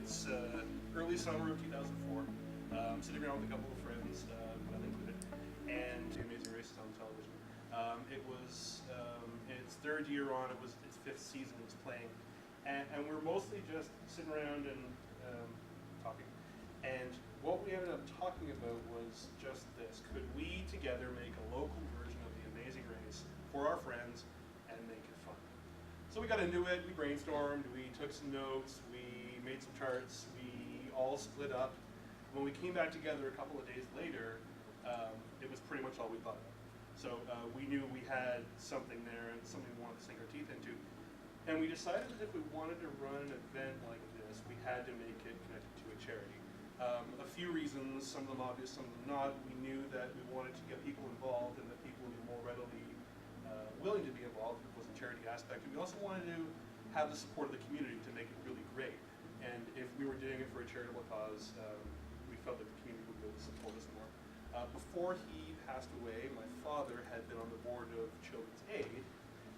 It's early summer of 2004. Sitting around with a couple of friends, Glenna included, and the Amazing Races on television. It was its third year on. It was its fifth season. It was playing, and we're mostly just sitting around and talking. And what we ended up talking about was just this: could we together make a local version of the Amazing Race for our friends and make it fun? So we got into it. We brainstormed. We took some notes. We made some charts. We all split up. When we came back together a couple of days later, it was pretty much all we thought about. So we knew we had something there and something we wanted to sink our teeth into. And we decided that if we wanted to run an event like this, we had to make it connected to a charity. A few reasons, some of them obvious, some of them not. We knew that we wanted to get people involved and that people would be more readily willing to be involved if it was a charity aspect. And we also wanted to have the support of the community to make it really great. And if we were doing it for a charitable cause, we felt that the community would be able to support us more. Before he passed away, my father had been on the board of Children's Aid,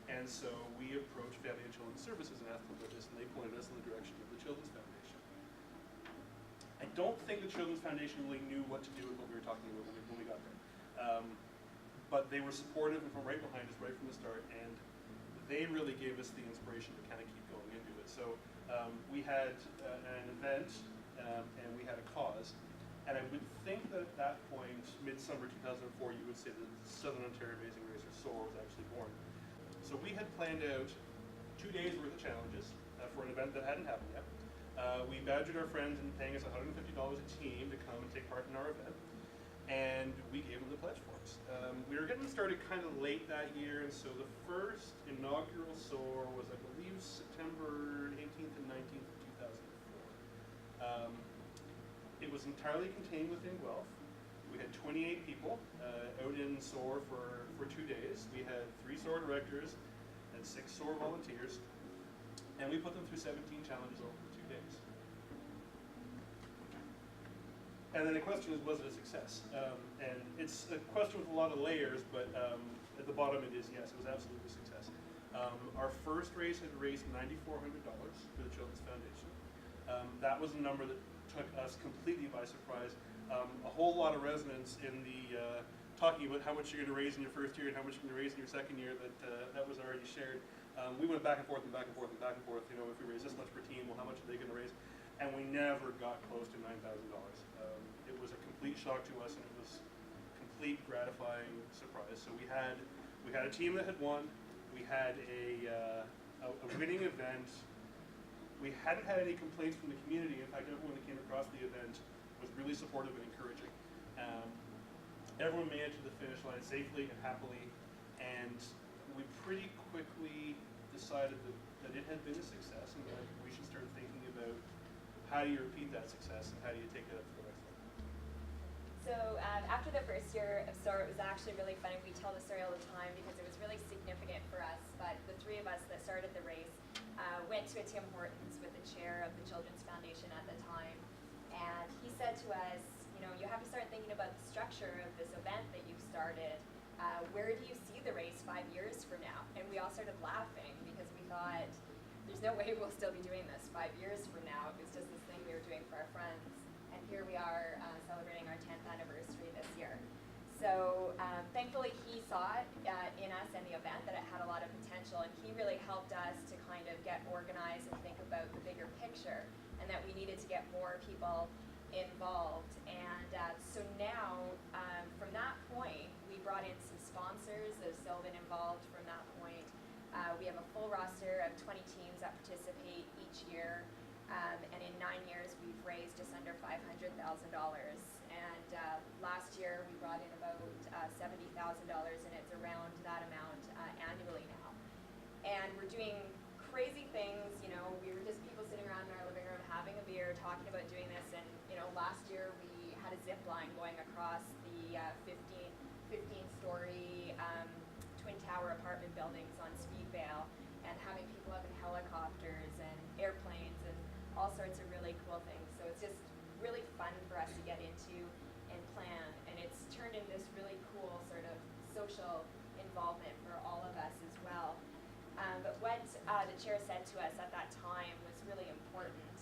and so we approached Family and Children's Services and asked them about this, and they pointed us in the direction of the Children's Foundation. I don't think the Children's Foundation really knew what to do with what we were talking about when we got there. But they were supportive and from right behind us, right from the start, and they really gave us the inspiration to kind of keep going into it. So we had an event, and we had a cause. And I would think that at that point, midsummer 2004, you would say that the Southern Ontario Amazing Race, or SOAR, was actually born. So we had planned out 2 days worth of challenges for an event that hadn't happened yet. We badgered our friends into paying us $150 a team to come and take part in our event. And we gave them the pledge forms. We were getting started kind of late that year, and so the first inaugural SOAR was, I believe, September 18th and 19th of 2004. It was entirely contained within Guelph. We had 28 people out in SOAR for 2 days. We had 3 SOAR directors and 6 SOAR volunteers, and we put them through 17 challenges over 2 days. And then the question is, was it a success? And it's a question with a lot of layers, but at the bottom it is yes, it was absolutely a success. Our first race had raised $9,400 for the Children's Foundation. That was a number that took us completely by surprise. A whole lot of resonance in the talking about how much you're going to raise in your first year and how much you're going to raise in your second year, that was already shared. We went back and forth and back and forth and back and forth. You know, if we raise this much per team, well, how much are they going to raise? And we never got close to $9,000. It was a complete shock to us, and it was complete gratifying surprise. So we had a team that had won. We had a winning event. We hadn't had any complaints from the community. In fact, everyone that came across the event was really supportive and encouraging. Everyone made it to the finish line safely and happily, and we pretty quickly decided that it had been a success and that we should start thinking about how do you repeat that success and how do you take it up to the next level. So after the first year of SOAR, it was actually really funny. We tell the story all the time because it was really significant for us. But the 3 of us that started the race went to a Tim Hortons with the chair of the Children's Foundation at the time. And he said to us, you know, you have to start thinking about the structure of this event that you've started. Where do you see the race 5 years from now? And we all started laughing because we thought, there's no way we'll still be doing this 5 years from now. It was just this thing we were doing for our friends. And here we are celebrating our 10th anniversary this year. So thankfully he saw it in us and the event that it had a lot of potential, and he really helped us to kind of get organized and think about the bigger picture, and that we needed to get more people involved. And so now, from that point, we brought in some sponsors that have still been involved from that point. We have a full roster of 20 teams that participate each year. And in 9 years, we've raised just under $500,000. And last year, we brought in about $70,000, and it's around that amount annually now. And we're doing crazy things. You know, we were just people sitting around in our living room having a beer, talking about doing this. And you know, last year we had a zip line going across the 15-story twin tower apartment buildings on Speedvale, and having people up in helicopters and airplanes and all sorts of really cool things. So it's just really fun for us to get into and plan, and it's turned into this really cool sort of social involvement for all of us as well. But what the chair said to us at that time was really important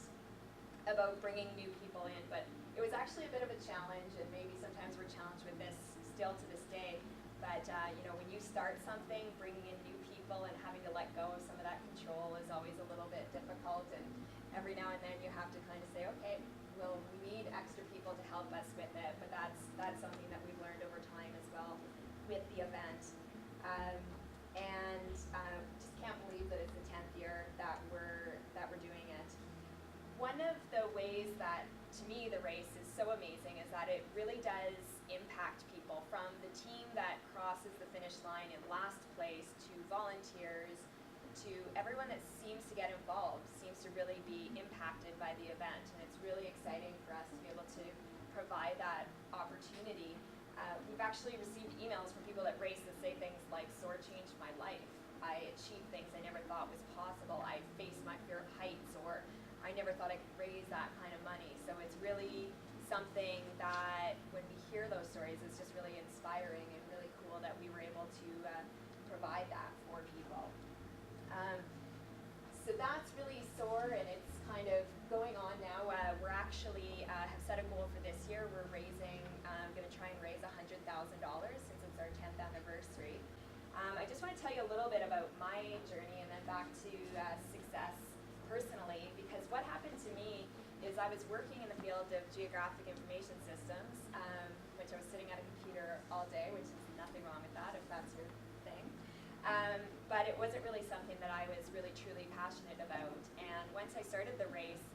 about about bringing new people in, but it was actually a bit of a challenge, and maybe sometimes we're challenged with this still to this day. But when you start something, bringing in new people and having to let go of some of that control is always a little bit difficult. And every now and then you have to kind of say, okay, well, we need extra people to help us with it. But that's something that we've learned over time as well with the event. Just can't believe that it's the 10th year that we're doing it. One of the ways that, to me, the race is so amazing is that it really does impact people, from the team that crosses the finish line in last place to volunteers to everyone that seems to get involved seems to really be impacted by the event, and it's really exciting for us to be able to provide that opportunity. We've actually received emails from people that race that say things like, SOAR changed my life. I achieved things I never thought was possible. I faced my fear of heights, or I never thought I could raise that kind of money. So it's really something that when we hear those stories, it's just really inspiring and really cool that we were able to provide that for people. So that's really SOAR, and it's kind of going on now. We're actually have set a goal for this year. We're going to try and raise $100,000 since it's our 10th anniversary. I just want to tell you a little bit about my journey and then back to success personally, because what happened to me is I was working in the field of geographic information systems, which I was sitting at a computer all day, which is nothing wrong with that if that's your thing. But it wasn't really something that I was really truly passionate about. And once I started the race,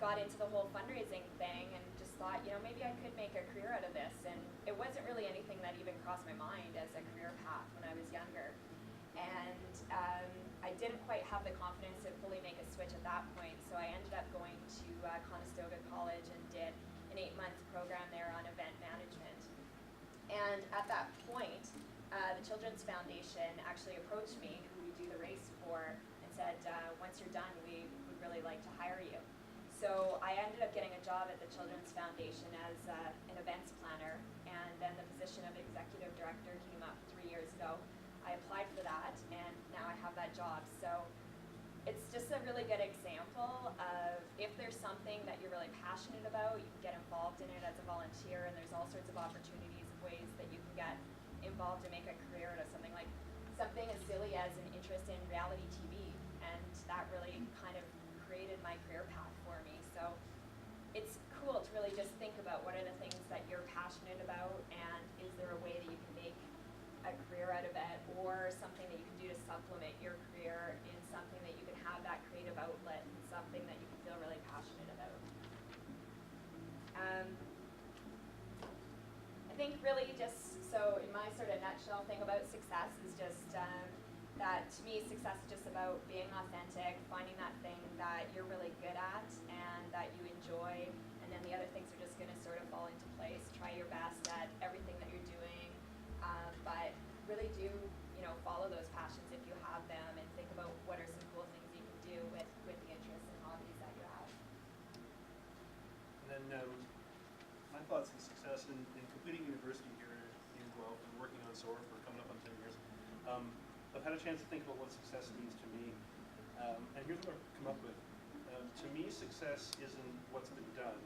got into the whole fundraising thing and just thought, maybe I could make a career out of this. And it wasn't really anything that even crossed my mind as a career path when I was younger. And I didn't quite have the confidence to fully make a switch at that point, so I ended up going to Conestoga College and did an 8-month program there on event management. And at that point, the Children's Foundation actually approached me, who we do the race for, and said, once you're done, we would really like to hire you. So I ended up getting a job at the Children's Foundation as an events planner, and then the position of executive director came up 3 years ago. I applied for that, and now I have that job. So it's just a really good example of, if there's something that you're really passionate about, you can get involved in it as a volunteer, and there's all sorts of opportunities of ways that you can get involved and make a career out of something, like something as silly as an interest in reality TV, and that really kind of created my career path for me. So it's cool to really just think about what are the things that you're passionate about, and is there a way that you can make a career out of it, or something that you can do to supplement your career in something that you can have that creative outlet and something that you can feel really passionate about. I think really just, so in my sort of nutshell thing about success is just that to me success is just about being authentic, finding that thing that you're really good at and that you enjoy, and then the other things are just going to sort of fall into place. Try your best at everything that you're doing, but really do follow those passions if you have them, and think about what are some cool things you can do with the interests and hobbies that you have. And then my thoughts on success in completing university here in Guelph and working on SOAR for coming up on 10 years. I've had a chance to think about what success means to me, and here's what I've come up with. To me, success isn't what's been done.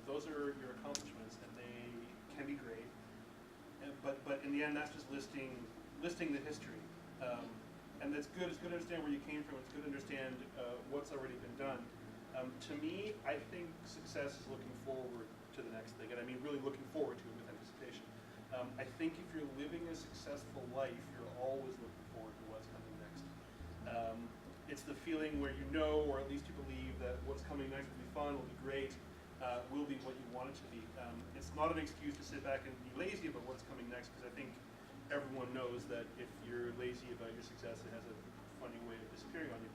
Those are your accomplishments, and they can be great. But in the end, that's just listing the history, and that's good. It's good to understand where you came from. It's good to understand what's already been done. To me, I think success is looking forward to the next thing, and I mean really looking forward to it with anticipation. I think if you're living a successful life, you're always looking forward to what's coming next. It's the feeling where you know, or at least you believe, that what's coming next will be fun, will be great, will be what you want it to be. It's not an excuse to sit back and be lazy about what's coming next, because I think everyone knows that if you're lazy about your success, it has a funny way of disappearing on you.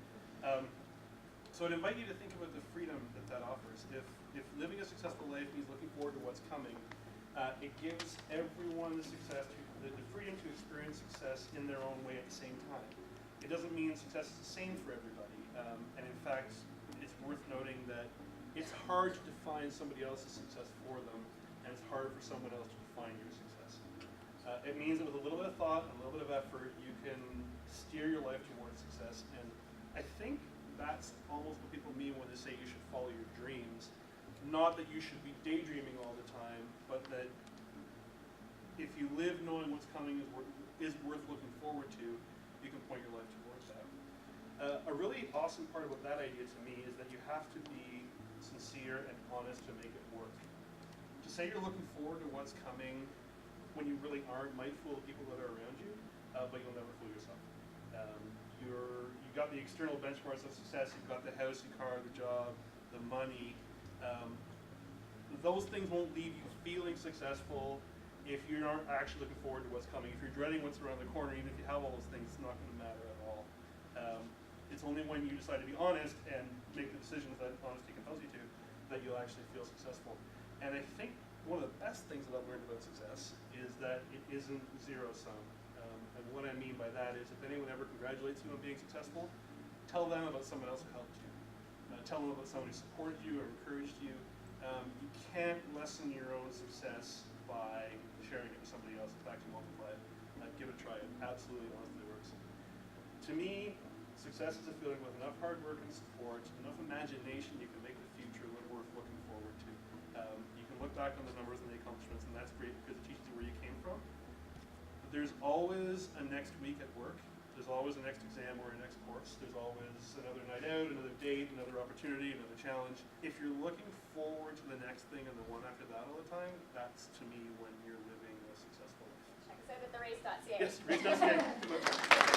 So I'd invite you to think about the freedom that offers. If living a successful life means looking forward to what's coming, it gives everyone the freedom to experience success in their own way at the same time. It doesn't mean success is the same for everybody, and in fact, it's worth noting that it's hard to define somebody else's success for them, and it's hard for someone else to define your success. It means that with a little bit of thought and a little bit of effort, you can steer your life towards success, and I think that's almost what people mean when they say you should follow not that you should be daydreaming all the time, but that if you live knowing what's coming is worth looking forward to, you can point your life towards that. A really awesome part about that idea to me is that you have to be sincere and honest to make it work. To say you're looking forward to what's coming when you really aren't might fool the people that are around you, but you'll never fool yourself. You've got the external benchmarks of success, you've got the house, the car, the job, the money. Those things won't leave you feeling successful if you aren't actually looking forward to what's coming. If you're dreading what's around the corner, even if you have all those things, it's not going to matter at all. It's only when you decide to be honest and make the decisions that honesty compels you to that you'll actually feel successful. And I think one of the best things that I've learned about success is that it isn't zero sum. And what I mean by that is if anyone ever congratulates you on being successful, tell them about someone else who helped you. Tell them about someone who supported you or encouraged you. You can't lessen your own success by sharing it with somebody else. In fact, you multiply it. Give it a try. It absolutely honestly works. To me, success is a feeling with enough hard work and support, enough imagination, you can make the future look worth looking forward to. You can look back on the numbers and the accomplishments, and that's great because it teaches you where you came from. But there's always a next week at work. There's always a next exam or a next course. There's always another night out, another date, another opportunity, another challenge. If you're looking forward to the next thing and the one after that all the time, that's to me when you're living a successful life. Check us out at therace.ca. Yes, race.ca.